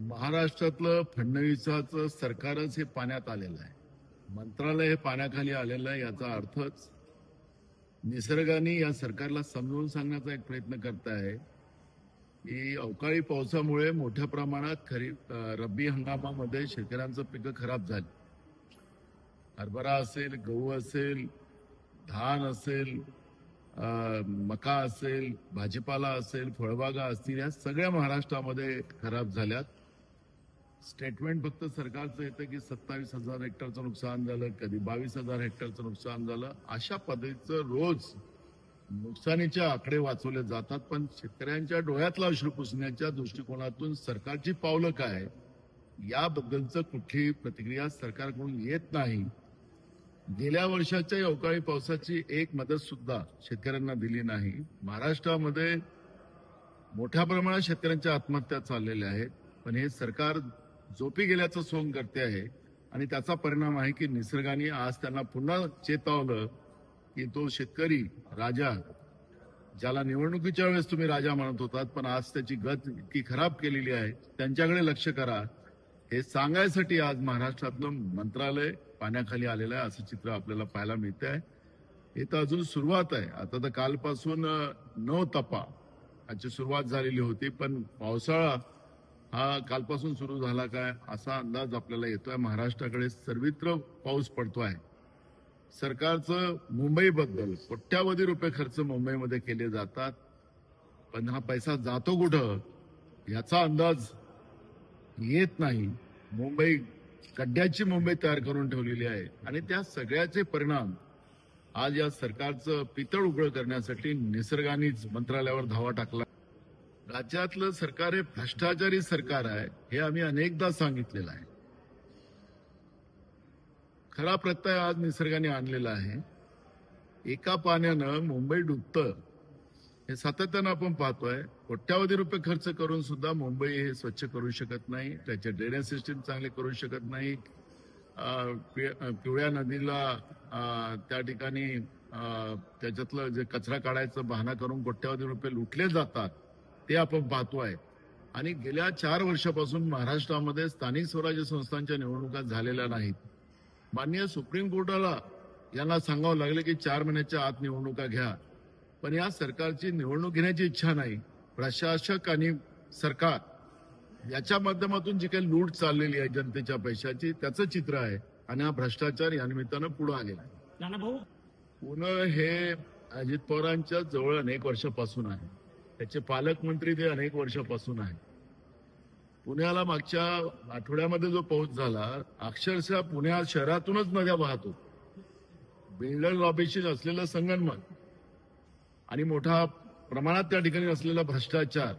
महाराष्ट्रातलं फडणवीसाचं सरकारच हे पाण्यात आलेलं आहे. मंत्रालय हे पाण्याखाली आलेलं आहे. याचा अर्थच निसर्गाने या सरकारला समजावून सांगण्याचा एक प्रयत्न करत आहे की अवकाळी पावसामुळे मोठ्या प्रमाणात रब्बी हंगामामध्ये शेतकऱ्यांचं पिकं खराब झाली. हरभरा असेल, गहू असेल, धान असेल, मका असेल, भाजीपाला असेल, फळबागा असतील, या सगळ्या महाराष्ट्रामध्ये खराब झाल्यात. स्टेटमेंट फक्त सरकारचं येतं की 27,000 हेक्टरचं नुकसान झालं, कधी 22,000 हेक्टरचं नुकसान झालं. अशा पद्धतीचं रोज नुकसानीचे आकडे वाचवले जातात, पण शेतकऱ्यांच्या डोळ्यातला अश्रू पुसण्याच्या दृष्टिकोनातून सरकारची पावलं काय याबद्दलचं कुठलीही प्रतिक्रिया सरकारकडून येत नाही. गेल्या वर्षाच्या अवकाळी पावसाची एक मदत सुद्धा शेतकऱ्यांना दिली नाही. महाराष्ट्रामध्ये मोठ्या प्रमाणात शेतकऱ्यांच्या आत्महत्या चाललेल्या आहेत, पण हे सरकार झोपी गेल्याचं सोंग करते आहे आणि त्याचा परिणाम आहे की निसर्गाने आज त्यांना पुन्हा चेतावलं की तो शेतकरी राजा, ज्याला निवडणुकीच्या वेळेस तुम्ही राजा म्हणत होतात, पण आज त्याची गत इतकी खराब केलेली आहे, त्यांच्याकडे लक्ष करा. हे सांगायसाठी आज महाराष्ट्रातलं मंत्रालय पाण्याखाली आलेलं आहे, असं चित्र आपल्याला पाहायला मिळत आहे. हे तर अजून सुरुवात आहे. आता तर कालपासून 9 तपा याची सुरुवात झालेली होती, पण पावसाळा हा कालपासून सुरू झाला काय असा अंदाज आपल्याला येतोय. महाराष्ट्राकडे सर्वत्र पाऊस पडतोय. सरकारचं मुंबईबद्दल कोट्यावधी रुपये खर्च मुंबईमध्ये केले जातात, पण हा पैसा जातो कुठं याचा अंदाज येत नाही. मुंबई खड्ड्याची मुंबई तयार करून ठेवलेली आहे आणि त्या सगळ्याचे परिणाम आज या सरकारचं पितळ उघड करण्यासाठी निसर्गानेच मंत्रालयावर धावा टाकला. राज्यातलं सरकार हे भ्रष्टाचारी सरकार आहे, हे आम्ही अनेकदा सांगितलेलं आहे. खरा प्रत्यय आज निसर्गाने आणलेला आहे. एका पाण्यानं मुंबई डुबतं हे सातत्यानं आपण पाहतोय. कोट्यावधी रुपये खर्च करून सुद्धा मुंबई हे स्वच्छ करू शकत नाही, त्याचे ड्रेनेज सिस्टीम चांगले करू शकत नाही. पिवळ्या नदीला त्या ठिकाणी त्याच्यातलं जे कचरा काढायचं बहाणा करून कोट्यावधी रुपये लुटले जातात, ते आपण पाहतोय. आणि गेल्या 4 वर्षापासून महाराष्ट्रामध्ये स्थानिक स्वराज्य संस्थांच्या निवडणुका झालेल्या नाहीत. माननीय सुप्रीम कोर्टाला यांना सांगावं लागलं की 4 महिन्याच्या आत निवडणुका घ्या, पण या सरकारची निवडणूक घेण्याची इच्छा नाही. प्रशासक आणि सरकार याच्या माध्यमातून जी काही लूट चाललेली आहे जनतेच्या पैशाची, त्याचं चित्र आहे आणि हा भ्रष्टाचार या निमित्तानं पुढे आलेला आहे. पुणे हे अजित पवारांच्या जवळ अनेक वर्षापासून आहे, त्याचे पालकमंत्री ते अनेक वर्षापासून आहे. पुण्याला मागच्या आठवड्यामध्ये जो पाऊस झाला, अक्षरशः पुण्यात शहरातूनच नद्या वाहतो. बिल्डर लॉबीशी असलेलं संगनमत आणि मोठ्या प्रमाणात त्या ठिकाणी असलेला भ्रष्टाचार,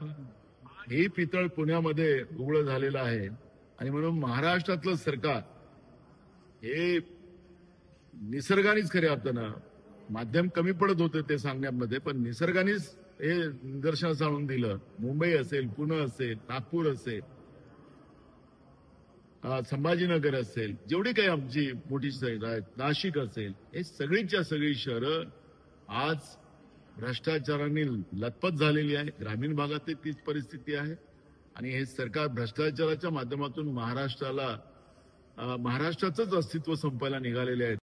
हे पितळ पुण्यामध्ये उघड झालेलं आहे. आणि म्हणून महाराष्ट्रातलं सरकार हे निसर्गानेच खऱ्या अर्थानं, माध्यम कमी पडत होते ते सांगण्यामध्ये, पण निसर्गानेच हे निदर्शनास आणून दिलं. मुंबई असेल, पुणे असेल, नागपूर असेल, संभाजीनगर असेल, जेवढी काही आमची मोठी शहरं आहेत, नाशिक असेल, हे सगळीच्या सगळी शहरं आज भ्रष्टाचाराने लथपथ झालेली आहे. ग्रामीण भागात तीच परिस्थिती आहे आणि हे सरकार भ्रष्टाचाराच्या माध्यमातून महाराष्ट्राचंच अस्तित्व संपायला निघालेले आहे.